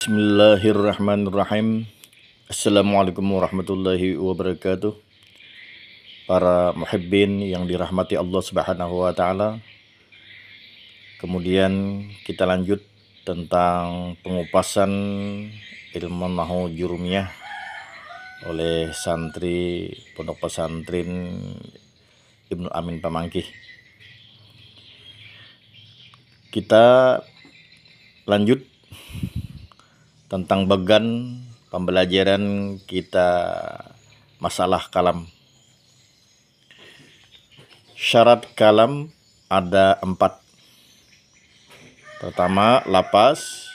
Bismillahirrahmanirrahim. Assalamualaikum warahmatullahi wabarakatuh. Para muhibbin yang dirahmati Allah Subhanahu wa taala. Kemudian kita lanjut tentang pengupasan ilmu nahwu jurumiyah oleh santri Pondok Pesantren Ibnu Amin Pamangkih. Kita lanjut tentang bagan pembelajaran kita masalah kalam. Syarat kalam ada 4. Pertama lapas,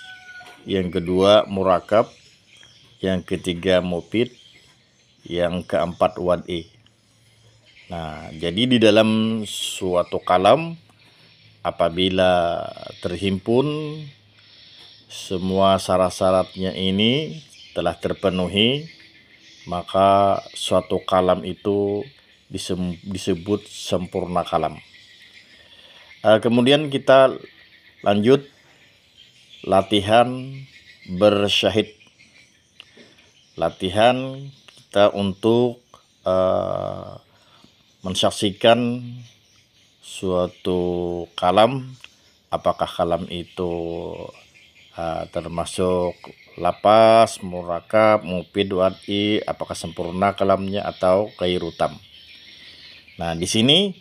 yang kedua murakab, yang ketiga mufid, yang keempat wad'i. Nah, jadi di dalam suatu kalam apabila terhimpun semua syarat-syaratnya ini telah terpenuhi, maka suatu kalam itu disebut sempurna kalam. Kemudian kita lanjut latihan bersyahid. Latihan kita untuk mensaksikan suatu kalam, apakah kalam itu termasuk lapas, murakab, mufid, wad'i, apakah sempurna kalamnya atau ghairu tam. Nah, di sini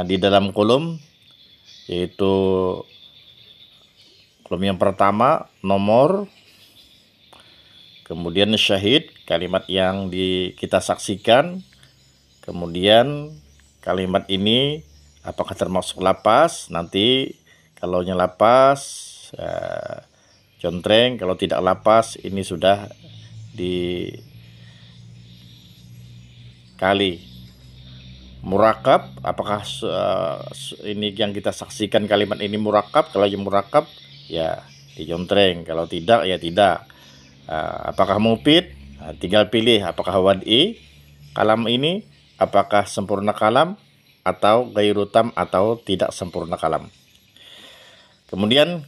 di dalam kolom, yaitu kolom yang pertama nomor, kemudian syahid, kalimat yang kita saksikan, kemudian kalimat ini apakah termasuk lapas, nanti kalau lapas contreng, kalau tidak lapas ini sudah dikali. Murakab, apakah ini yang kita saksikan kalimat ini murakab, kalau yang murakab ya dicontreng, kalau tidak ya tidak. Apakah mufid, tinggal pilih apakah wad'i kalam ini, apakah sempurna kalam atau ghairu tam atau tidak sempurna kalam. Kemudian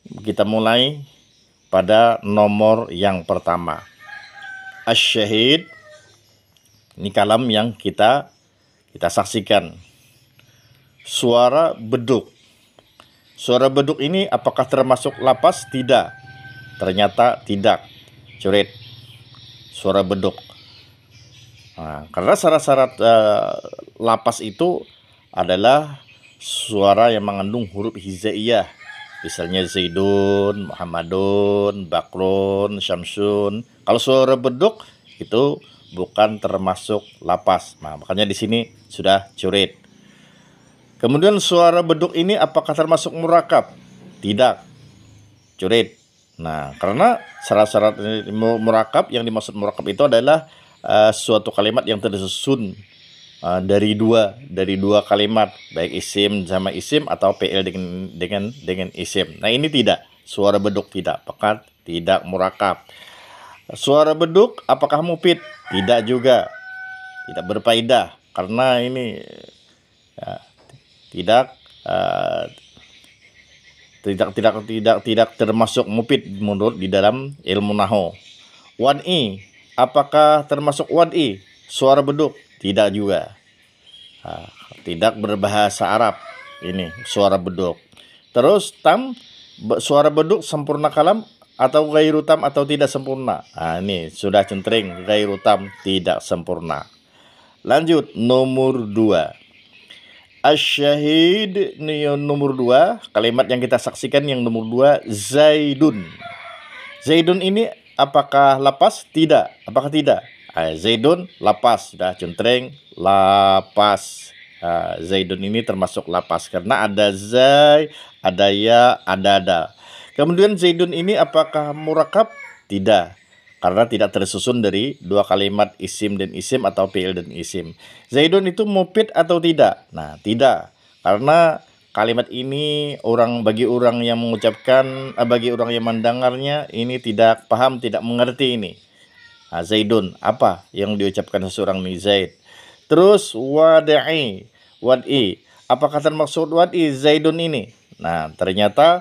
kita mulai pada nomor yang pertama. Asy-syahid, ini kalam yang kita saksikan. Suara beduk. Suara beduk ini apakah termasuk lapas? Tidak. Ternyata tidak. Curit. Suara beduk. Nah, karena syarat-syarat lapas itu adalah suara yang mengandung huruf hijaiyah. Misalnya Zaidun, Muhammadun, Bakrun, Syamsun. Kalau suara beduk itu bukan termasuk lapas. Nah, makanya di sini sudah curit. Kemudian suara beduk ini apakah termasuk murakab? Tidak. Curit. Nah, karena syarat-syarat murakab, yang dimaksud murakab itu adalah suatu kalimat yang tersusun dari dua kalimat, baik isim sama isim atau fi'il dengan isim. Nah, ini tidak, suara beduk tidak, pekat, tidak murakab. Suara beduk apakah mufid? Tidak juga, tidak berfaedah, karena ini tidak termasuk mufid menurut di dalam ilmu nahwu. Wad'i, apakah termasuk wad'i? Suara beduk? Tidak juga. Tidak berbahasa Arab. Ini suara beduk. Terus tam, suara beduk sempurna kalam atau ghairu tam atau tidak sempurna. Ini sudah centring ghairu tam, tidak sempurna. Lanjut nomor 2. Asy-syahid, nomor 2, kalimat yang kita saksikan yang nomor 2, Zaidun. Zaidun ini apakah lapas? Tidak. Apakah tidak? Zaidun lapas, sudah centreng lapas. Zaidun ini termasuk lapas karena ada zai, ada ya, ada. Kemudian Zaidun ini apakah murakab? Tidak, karena tidak tersusun dari dua kalimat isim dan isim atau fi'il dan isim. Zaidun itu mufid atau tidak? Nah, tidak, karena kalimat ini bagi orang yang mengucapkan, bagi orang yang mendengarnya ini tidak paham, tidak mengerti ini. Zaidun, apa yang diucapkan seseorang nih? Zaid. Terus wad'i, apakah termaksud wad'i Zaidun ini? Nah, ternyata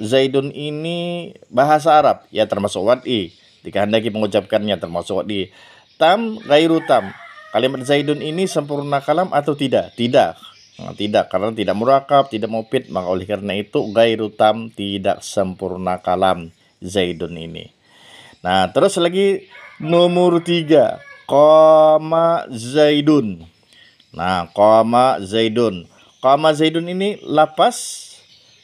Zaidun ini bahasa Arab, ya termasuk wad'i. Jika hendak mengucapkannya termasuk wad'i. Tam, gairu tam. Kalimat Zaidun ini sempurna kalam atau tidak? Tidak. Nah, tidak, karena tidak murakab, tidak mufid. Maka oleh karena itu gairu tam, tidak sempurna kalam Zaidun ini. Nah, terus lagi nomor 3, qama Zaidun. Nah, qama Zaidun. Qama Zaidun ini lapas.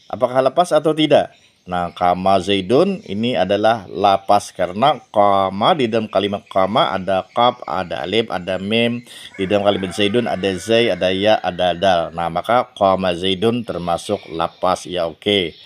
Apakah lapas atau tidak? Nah, qama Zaidun ini adalah lapas karena qama di dalam kalimat qama ada qaf, ada alif, ada mim. Di dalam kalimat Zaidun ada zai, ada ya, ada dal. Nah, maka qama Zaidun termasuk lapas, ya oke.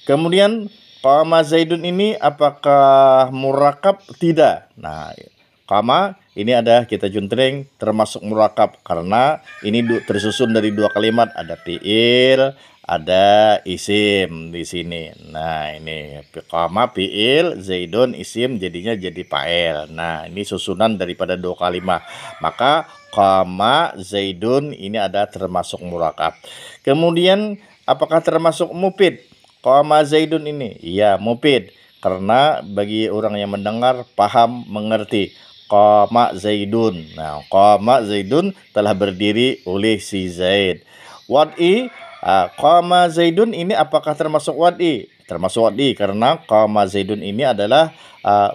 Kemudian qama Zaidun ini apakah murakab? Tidak. Nah, qama ini ada kita juntreng termasuk murakab karena ini tersusun dari dua kalimat, ada fiil, ada isim di sini. Nah, ini qama fiil, Zaidun isim, jadinya jadi fa'il. Nah, ini susunan daripada dua kalimat. Maka qama Zaidun ini ada termasuk murakab. Kemudian apakah termasuk mufid? Qama Zaidun ini, ya mufid karena bagi orang yang mendengar paham mengerti. Qama Zaidun. Nah, qama Zaidun telah berdiri oleh si Zaid. Wad'i, qama Zaidun ini apakah termasuk wad'i? Termasuk wad'i karena qama Zaidun ini adalah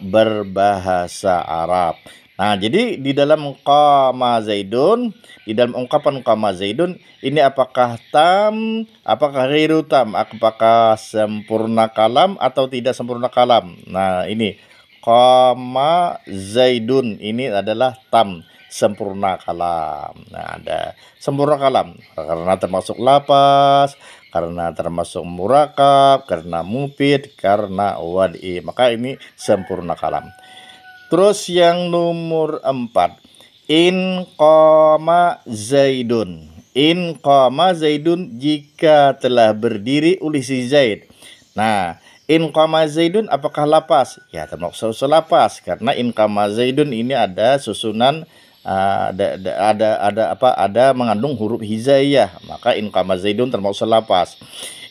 berbahasa Arab. Nah, jadi di dalam qama Zaidun, di dalam ungkapan qama Zaidun ini apakah tam, apakah ghairu tam, apakah sempurna kalam atau tidak sempurna kalam? Nah, ini qama Zaidun ini adalah tam, sempurna kalam. Nah, ada sempurna kalam karena termasuk lapas, karena termasuk murakab, karena mufid, karena wad'i. Maka ini sempurna kalam. Terus yang nomor 4, in qama Zaidun. In qama Zaidun jika telah berdiri oleh si Zaid. Nah, in qama Zaidun apakah lapas? Ya, termasuk lapas karena in qama Zaidun ini ada susunan ada mengandung huruf hizaiyah. Maka in qama Zaidun termasuk lapas.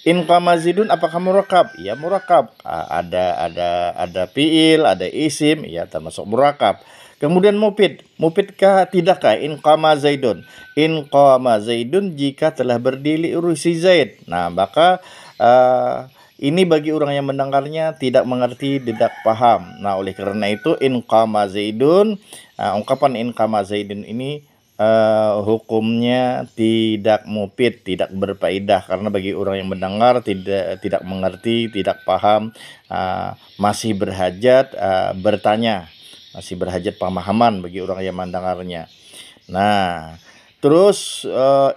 In qama Zaidun apakah murakab? Ya murakab. Ada fiil, ada isim, ya termasuk murakab. Kemudian mufid, mufidkah tidakkah in qama Zaidun? In qama Zaidun jika telah berdiri si Zaid. Nah, maka ini bagi orang yang mendengarnya tidak mengerti, tidak paham. Nah, oleh karena itu in qama Zaidun, ungkapan in qama Zaidun ini hukumnya tidak mufid, tidak berfaedah karena bagi orang yang mendengar tidak mengerti, tidak paham, masih berhajat bertanya, masih berhajat pemahaman bagi orang yang mendengarnya. Nah, terus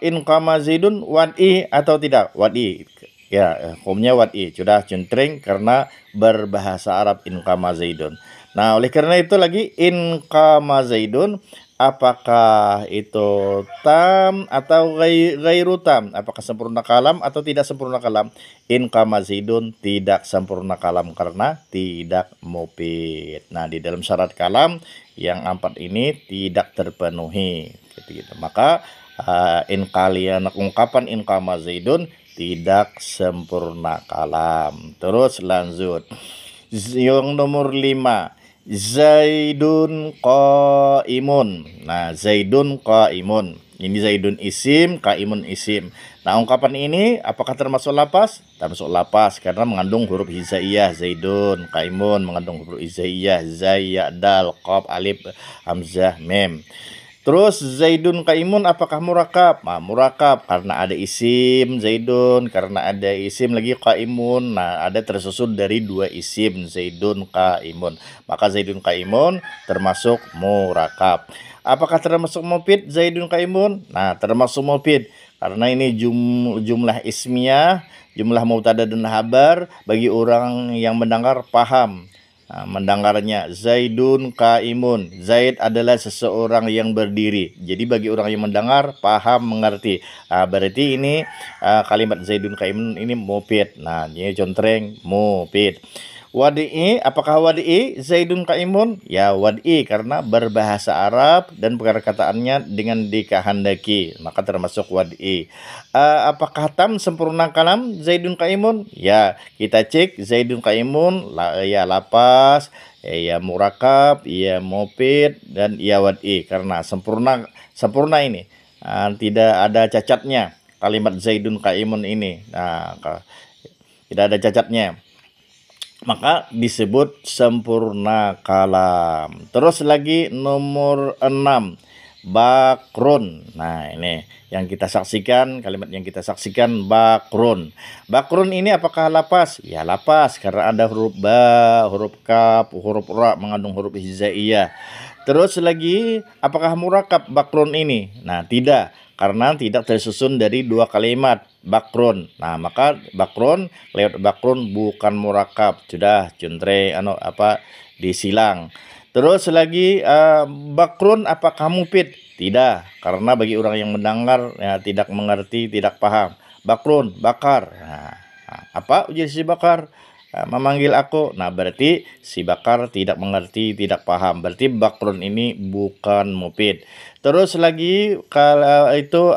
in qama Zaidun wad'i atau tidak? Wad'i. Ya, hukumnya wad'i, sudah centring karena berbahasa Arab in qama Zaidun. Nah, oleh karena itu lagi in qama Zaidun apakah itu tam atau ghairu tam? Apakah sempurna kalam atau tidak sempurna kalam? In qama Zaidun tidak sempurna kalam karena tidak mufid. Nah, di dalam syarat kalam yang 4 ini tidak terpenuhi. Gitu. Maka ungkapan in qama Zaidun tidak sempurna kalam. Terus lanjut. Yang nomor 5. Zaidun qaimun. Nah, Zaidun qaimun. Ini Zaidun isim, qaimun isim. Nah, ungkapan ini apakah termasuk lapas? Termasuk lapas karena mengandung huruf hizaiyah. Zaidun qaimun mengandung huruf hizaiyah, zai, ya, dal, qaf, alif, hamzah, mim. Terus Zaidun qaimun apakah murakab? Nah, murakab karena ada isim Zaidun, karena ada isim lagi qaimun. Nah, ada tersusun dari dua isim Zaidun qaimun. Maka Zaidun qaimun termasuk murakab. Apakah termasuk mufid Zaidun qaimun? Nah, termasuk mufid karena ini jumlah ismiyah, jumlah mubtada dan khabar bagi orang yang mendengar paham. Nah, mendengarnya Zaidun qaimun. Zaid adalah seseorang yang berdiri. Jadi bagi orang yang mendengar paham mengerti. Berarti ini kalimat Zaidun qaimun ini mufid. Nah, ini contreng mufid. Wadi'i, apakah wadi'i Zaidun qaimun? Ya wadi'i karena berbahasa Arab dan perkataannya dengan dikehendaki, maka termasuk wadi'i. Apakah tam sempurna kalam Zaidun qaimun? Ya, kita cek Zaidun qaimun ya lapas, ya murakab, ya mufid dan ya wadi'i karena sempurna ini. Tidak ada cacatnya kalimat Zaidun qaimun ini. Tidak ada cacatnya, maka disebut sempurna kalam. Terus lagi nomor 6, bakrun. Nah, ini yang kita saksikan, kalimat yang kita saksikan bakrun. Bakrun ini apakah lapas? Ya lapas karena ada huruf ba, huruf kaf, huruf ra mengandung huruf hijaiyah. Terus lagi apakah murakab bakrun ini? Nah, tidak, karena tidak tersusun dari dua kalimat bakrun. Nah, maka bakrun lewat bakrun bukan murakab, sudah juntre disilang. Terus lagi bakrun apakah mufid? Tidak, karena bagi orang yang mendengar ya, tidak mengerti, tidak paham. Bakrun bakar. Nah, apa ujar si bakar? Memanggil aku. Nah, berarti si bakar tidak mengerti, tidak paham. Berarti bakrun ini bukan mufid. Terus lagi kalau itu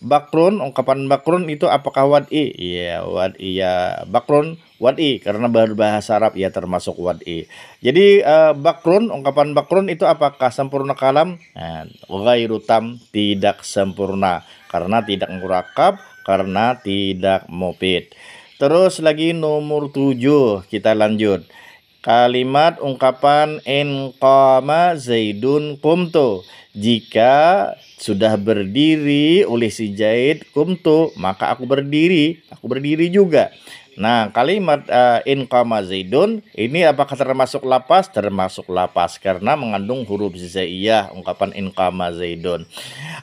bakrun, ungkapan bakrun itu apakah wad'i? Iya, wad'i ya. Bakrun wad'i karena berbahasa Arab ya termasuk wad'i. Jadi bakrun, ungkapan bakrun itu apakah sempurna kalam? Nah, ghairu tam, tidak sempurna karena tidak murakab, karena tidak mufid. Terus lagi nomor 7, kita lanjut. Kalimat ungkapan in qama Zaidun qumtu. Jika sudah berdiri oleh si Zaid qumtu, maka aku berdiri juga. Nah, kalimat in qama Zaidun ini apakah termasuk lapas? Termasuk lapas karena mengandung huruf hijaiyah ungkapan in qama Zaidun.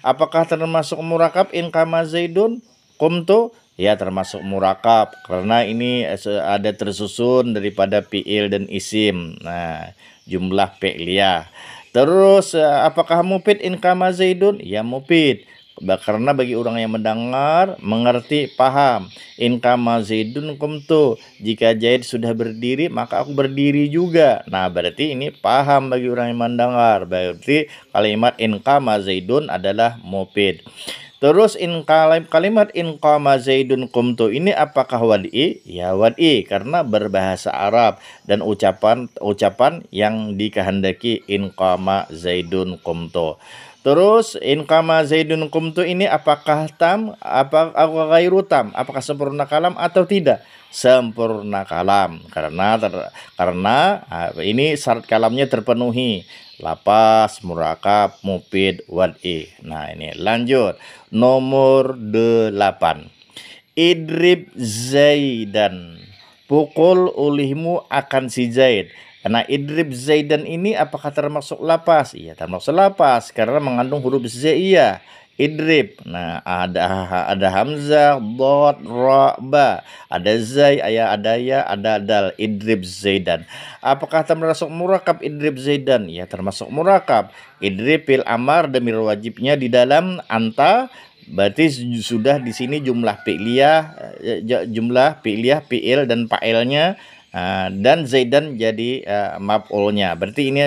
Apakah termasuk murakab in qama Zaidun qumtu? Ya, termasuk murakab karena ini ada tersusun daripada fi'il dan isim. Nah, jumlah fi'liyah. Terus apakah mufid in kama Zaidun? Ya mufid. Karena bagi orang yang mendengar, mengerti, paham. In kama Zaidun qumtu. Jika Zaid sudah berdiri, maka aku berdiri juga. Nah, berarti ini paham bagi orang yang mendengar. Berarti kalimat in kama Zaidun adalah mufid. Terus kalimat in qama Zaidun qumtu ini apakah wad'i? Ya wad'i karena berbahasa Arab dan ucapan yang dikehendaki in qama Zaidun qumtu. Terus in qama Zaidun qumtu ini apakah tam? Apakah ghairu tam? Apakah sempurna kalam atau tidak? Sempurna kalam karena ini syarat kalamnya terpenuhi. Lapas, murakab, mufid, wad'i. Nah, ini lanjut. Nomor 8. Idrib Zaidan. Pukul olehmu akan si Zaid. Nah, idrib Zaidan ini apakah termasuk lapas? Iya, termasuk lapas karena mengandung huruf hijaiyah. Idrib. Nah, ada hamzah, dhad, ra, ba. Ada zai, ada ya, ada dal. Idrib Zaidan. Apakah termasuk murakab idrib Zaidan? Ya, termasuk murakab. Idrib fil amar damir wajibnya di dalam anta, berarti sudah di sini jumlah fi'liyah, fi'il dan fa'ilnya. Dan Zaidan jadi maf'ulnya. Berarti ini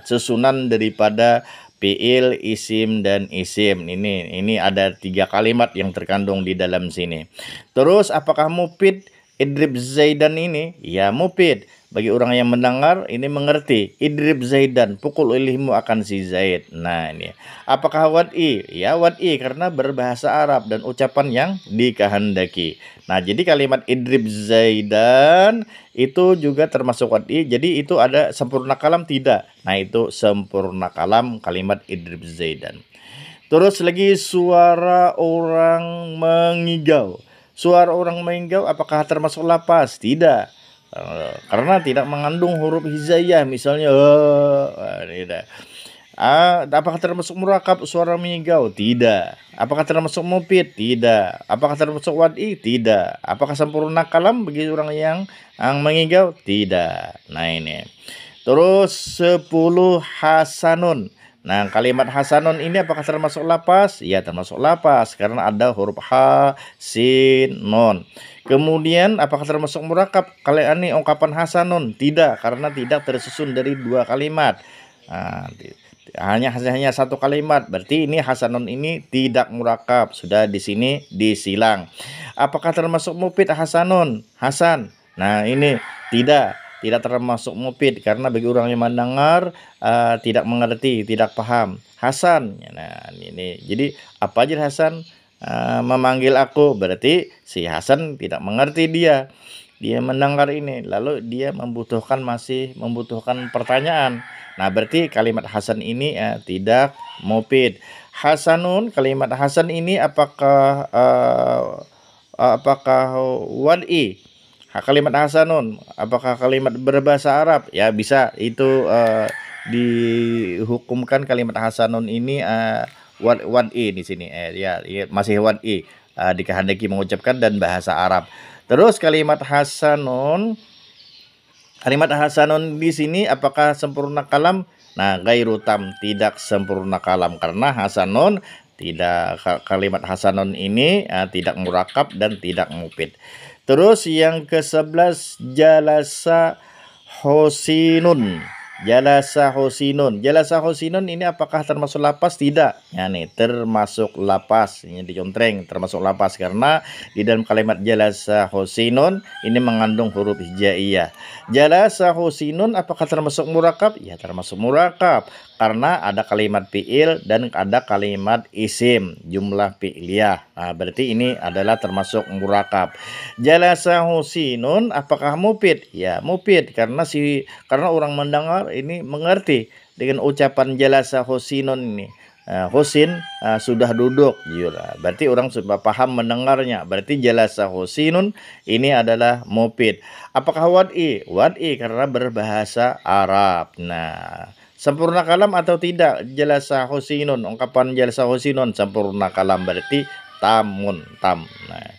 susunan daripada fi'il, isim dan isim. Ini ada 3 kalimat yang terkandung di dalam sini. Terus apakah mufid idrib Zaidan ini? Ya mufid. Bagi orang yang mendengar ini mengerti. Idrib Zaidan, pukul olehmu akan si Zaid. Nah, ini. Apakah wad'i? Ya wad'i karena berbahasa Arab dan ucapan yang dikehendaki. Nah, jadi kalimat idrib Zaidan itu juga termasuk wad'i. Jadi itu ada sempurna kalam tidak? Nah, itu sempurna kalam kalimat idrib Zaidan. Terus lagi suara orang mengigau. Suara orang mengigau apakah termasuk lapas? Tidak. Karena tidak mengandung huruf hijaiyah, misalnya tidak. Apakah termasuk murakab suara mengigau? Tidak. Apakah termasuk mufid? Tidak. Apakah termasuk wad'i? Tidak. Apakah sempurna kalam bagi orang yang mengigau? Tidak. Nah, ini. Terus 10 hasanun. Nah, kalimat hasanun ini apakah termasuk lapas? Ya, termasuk lapas karena ada huruf ha, sin, non. Kemudian apakah termasuk murakab? Kalau ini ungkapan hasanun, tidak, karena tidak tersusun dari dua kalimat. Nah, hanya satu kalimat, berarti ini hasanun ini tidak murakab. Sudah di sini disilang. Apakah termasuk mufid hasanun? Hasan. Nah, ini tidak termasuk mufid karena bagi orang yang mendengar tidak mengerti, tidak paham. Hasan. Nah, ini. Jadi apa aja Hasan? Memanggil aku, berarti si Hasan tidak mengerti, dia mendengar ini, lalu dia masih membutuhkan pertanyaan. Nah, berarti kalimat Hasan ini tidak mufid. Hasanun, kalimat Hasan ini apakah wad'i? Kalimat Hasanun apakah kalimat berbahasa Arab? Ya, bisa itu dihukumkan kalimat Hasanun ini wad'i di sini, ya masih wad'i, dikehendaki mengucapkan dan bahasa Arab. Terus kalimat hasanun di sini apakah sempurna kalam? Nah, ghairu tam, tidak sempurna kalam karena hasanun tidak, kalimat hasanun ini tidak murakab dan tidak mufid. Terus yang ke-11, jalasa hosinun. Jalasa hosinun ini apakah termasuk lapas? Tidak. Ya nih, termasuk lapas. Ini dicontreng termasuk lapas karena di dalam kalimat jalasa hosinun ini mengandung huruf hijaiyah. Jalasa hosinun apakah termasuk murakab? Ya, termasuk murakab karena ada kalimat fi'il dan ada kalimat isim, jumlah fi'liyah. Nah, berarti ini adalah termasuk murakab. Jalasa hosinun apakah mufid? Ya, mufid karena orang mendengar ini mengerti dengan ucapan jalasa hosinun ini. Hosin sudah duduk, berarti orang sudah paham mendengarnya. Berarti jalasa hosinun ini adalah mufid. Apakah wad'i? Wad'i karena berbahasa Arab. Nah, sempurna kalam atau tidak? Jalasa hosinun, ungkapan jalasa hosinun sempurna kalam, berarti tam. Nah,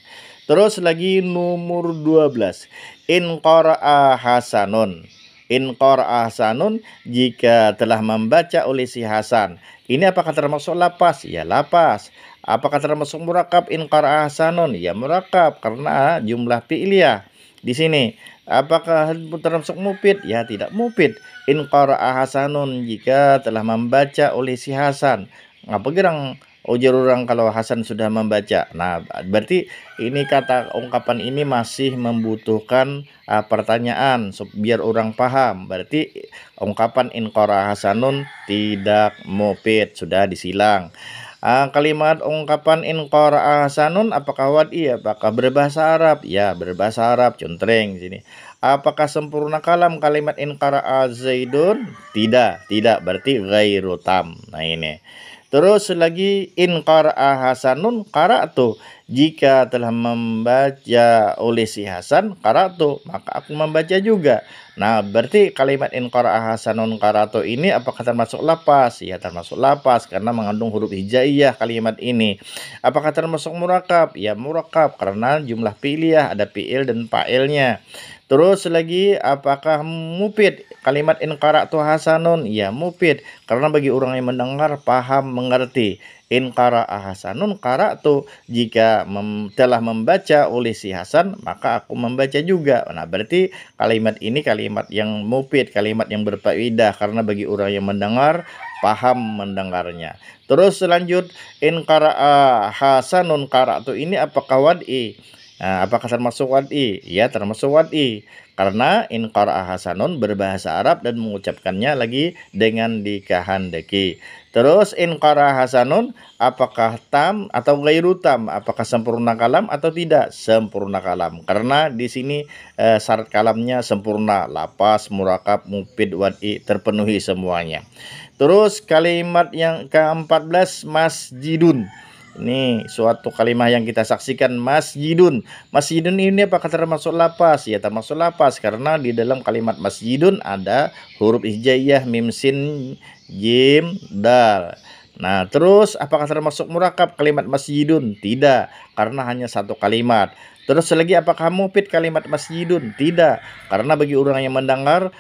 terus lagi nomor 12, in qara'a hasanun. In qara'a hasanun, jika telah membaca oleh si Hasan. Ini apakah termasuk lapas? Ya, lapas. Apakah termasuk murakab? In qara'a hasanun, ya murakab karena jumlah fi'liyah di sini. Apakah termasuk mufid? Ya, tidak mufid. In qara'a hasanun, jika telah membaca oleh si Hasan. Apa girang ujar orang kalau Hasan sudah membaca? Nah, berarti ini kata ungkapan ini masih membutuhkan pertanyaan biar orang paham. Berarti ungkapan in qara'a hasanun tidak mufid, sudah disilang. Kalimat ungkapan in qara'a hasanun apakah wad'i? Apakah berbahasa Arab? Ya, berbahasa Arab, contreng sini. Apakah sempurna kalam kalimat in qara'a zaidun? Tidak, berarti ghairu tam. Nah, ini. Terus lagi in qara'a hasanun qara'tu, jika telah membaca oleh si Hasan qara'tu, maka aku membaca juga. Nah, berarti kalimat in qara'a hasanun qara'tu ini apakah termasuk lapas? Ya, termasuk lapas karena mengandung huruf hijaiyah kalimat ini. Apakah termasuk murakab? Ya, murakab karena jumlah fi'liyah, ada fi'il dan fa'ilnya. Terus lagi apakah mufid? Kalimat in qara'tu hasanun, ya mufid karena bagi orang yang mendengar paham mengerti. In qara'a hasanun qara'tu, jika telah membaca oleh si Hasan maka aku membaca juga. Nah, berarti kalimat ini kalimat yang mufid, kalimat yang berfaedah karena bagi orang yang mendengar paham mendengarnya. Terus lanjut, in qara'a hasanun qara'tu ini apakah wad'i? Nah, apakah termasuk wad'i? Ya, termasuk wad'i karena in qara'a hasanun berbahasa Arab dan mengucapkannya lagi dengan dikehendaki. Terus in qara'a hasanun apakah tam atau ghairu tam? Apakah sempurna kalam atau tidak? Sempurna kalam karena di sini syarat kalamnya sempurna, lapas, murakab, mufid, wad'i terpenuhi semuanya. Terus kalimat yang ke-14, masjidun. Ini suatu kalimat yang kita saksikan, masjidun. Masjidun ini apakah termasuk lapas? Ya, termasuk lapas karena di dalam kalimat masjidun ada huruf hijaiyah mim sin jim dal. Nah, terus apakah termasuk murakab kalimat masjidun? Tidak, karena hanya satu kalimat. Terus lagi apakah mufid kalimat masjidun? Tidak, karena bagi orang yang mendengar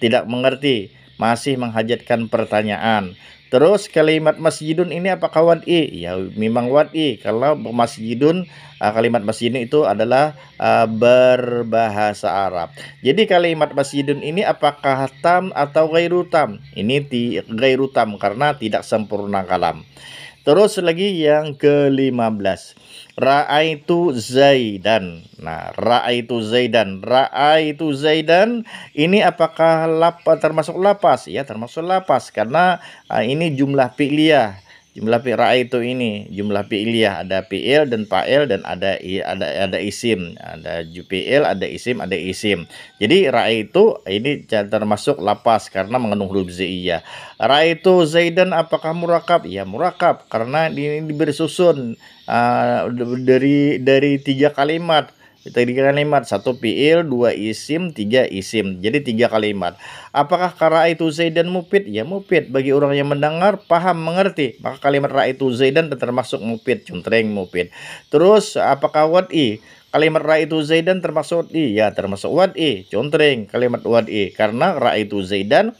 tidak mengerti, masih menghajatkan pertanyaan. Terus kalimat masjidun ini apakah wad'i? Ya memang wad'i. Kalau masjidun, kalimat masjidun itu adalah berbahasa Arab. Jadi kalimat masjidun ini apakah tam atau ghairu tam? Ini ghairu tam karena tidak sempurna kalam. Terus lagi yang ke-15. Ra'aitu Zaidan. Nah, ra'aitu Zaidan. Ra'aitu Zaidan ini apakah termasuk lapas? Ya, termasuk lapas karena ini jumlah fi'liyah. Jumlah ra'aitu ini jumlah fi'liyah, ada fi'il dan fa'il dan ada isim. Ada fi'il, ada isim. Jadi ra'aitu ini termasuk lapas karena mengandung huruf zaiyah. Ra'aitu Zaidan apakah murakab? Ya murakab karena ini diberi susun dari 3 kalimat. Satu fiil, 2 isim, 3 isim. Jadi 3 kalimat. Apakah ra'aitu Zaidan mufid? Ya mufid bagi orang yang mendengar, paham, mengerti. Maka kalimat ra'aitu Zaidan termasuk mufid, cuntreng mufid. Terus apakah wad'i? Kalimat ra'aitu Zaidan termasuk wad'i? Ya termasuk wad'i, cuntreng kalimat wad'i karena ra'aitu Zaidan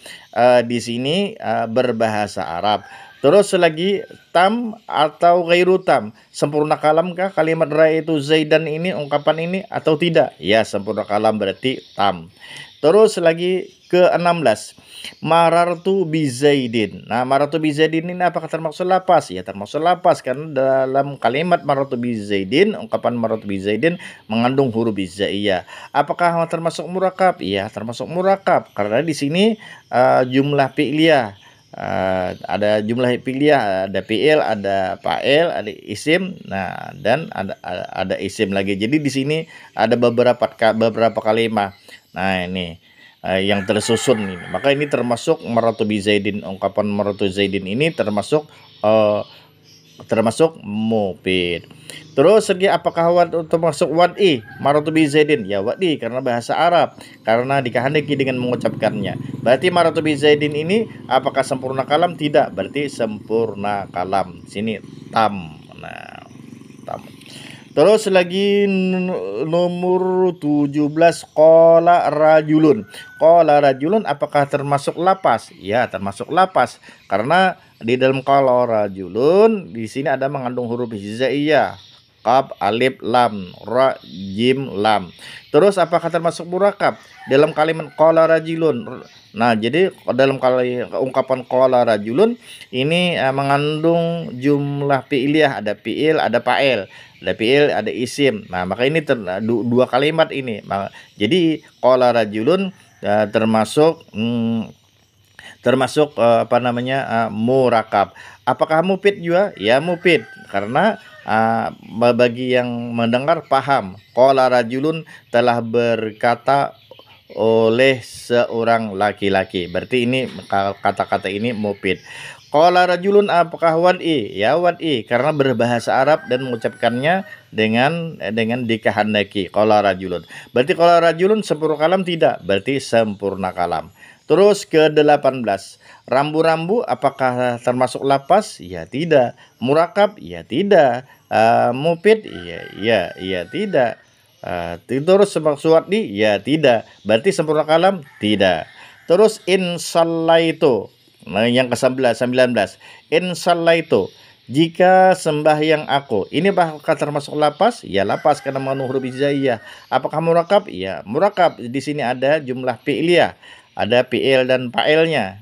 di sini berbahasa Arab. Terus lagi tam atau ghairu tam, sempurna kalam kah kalimat ra'aitu Zaidan ini, ungkapan ini atau tidak? Ya sempurna kalam berarti tam. Terus lagi ke-16. Marartu bi Zaidin. Nah, marartu bi Zaidin ini apakah termasuk lapas? Ya termasuk lapas karena dalam kalimat marartu bi Zaidin, ungkapan marartu bi Zaidin mengandung huruf hijaiyah. Apakah termasuk murakab? Ya termasuk murakab karena di sini jumlah fi'liyah. Ada jumlah fi'liyah, ada fi'il, ada fa'il, ada isim, nah dan ada isim lagi. Jadi di sini ada beberapa kalimat. Nah ini yang tersusun ini. Maka ini termasuk marartu bi Zaidin, ungkapan marartu Zaidin ini termasuk mufid. Terus segi apakah termasuk wad'i? Marartu bi Zaidin. Ya wad'i karena bahasa Arab, karena dikehendaki dengan mengucapkannya. Berarti marartu bi Zaidin ini apakah sempurna kalam? Tidak, berarti sempurna kalam. Sini tam. Nah, tam. Terus lagi nomor 17, qala rajulun. Qala rajulun apakah termasuk lapas? Ya, termasuk lapas karena di dalam qala rajulun di sini ada mengandung huruf hijaiyah. Qaf, alif, lam, ra, jim, lam. Terus apakah termasuk murakab dalam kalimat qala rajulun? Nah, jadi dalam ungkapan qala rajulun ini mengandung jumlah fi'liyah, ada fi'il, ada fa'il. Ada fi'il, ada isim. Nah, maka ini dua kalimat ini. Jadi qala rajulun termasuk murakab. Apakah mufid juga? Ya mufid karena bagi yang mendengar paham. Qala rajulun telah berkata oleh seorang laki-laki. Berarti ini kata-kata ini mufid. Qala rajulun apakah wad'i? Ya wad'i karena berbahasa Arab dan mengucapkannya dengan dikehendaki. Qala rajulun. Berarti qala rajulun sempurna kalam? Tidak, berarti sempurna kalam. Terus ke-18. Rambu-rambu apakah termasuk lapas? Ya tidak. Murakab? Ya tidak. Mufid? Ya tidak. Terus wad'i? Ya tidak. Berarti sempurna kalam? Tidak. Terus insallaitu. Nah, yang ke-19. Insallaitu. Jika sembahyang aku, ini apakah termasuk lapas? Ya lapas karena mengandung huruf hijaiyah. Apakah murakab? Ya murakab. Di sini ada jumlah fi'liyah, ada fi'il dan fa'ilnya,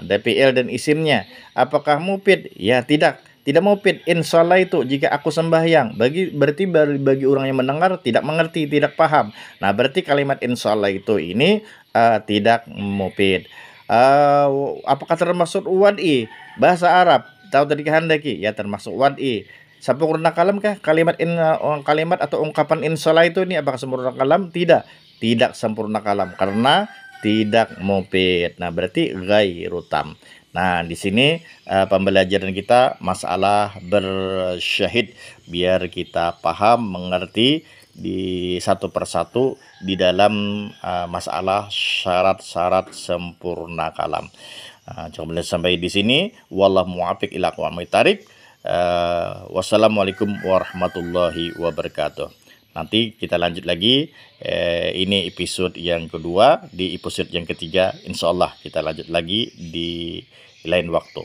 ada fi'il dan isimnya. Apakah mufid? Ya tidak mufid. Insallaitu jika aku sembahyang. Berarti bagi orang yang mendengar tidak mengerti, tidak paham. Nah, berarti kalimat insallaitu ini tidak mufid. Apakah termasuk wad'i? Bahasa Arab tahu tadi kehendaki? Ya termasuk wad'i. Sempurna kalam kah kalimat kalimat atau ungkapan insalah itu ini apakah sempurna kalam? Tidak sempurna kalam karena tidak mufid. Nah, berarti ghairu tam. Nah, di sini pembelajaran kita masalah bersyahid biar kita paham, mengerti di satu persatu di dalam masalah syarat-syarat sempurna kalam. Coba sampai di sini. Wallahu muwaffiq ila aqwamit thariq. Wassalamualaikum warahmatullahi wabarakatuh. Nanti kita lanjut lagi. Ini episode yang kedua. Di episode yang ketiga, insya Allah kita lanjut lagi di lain waktu.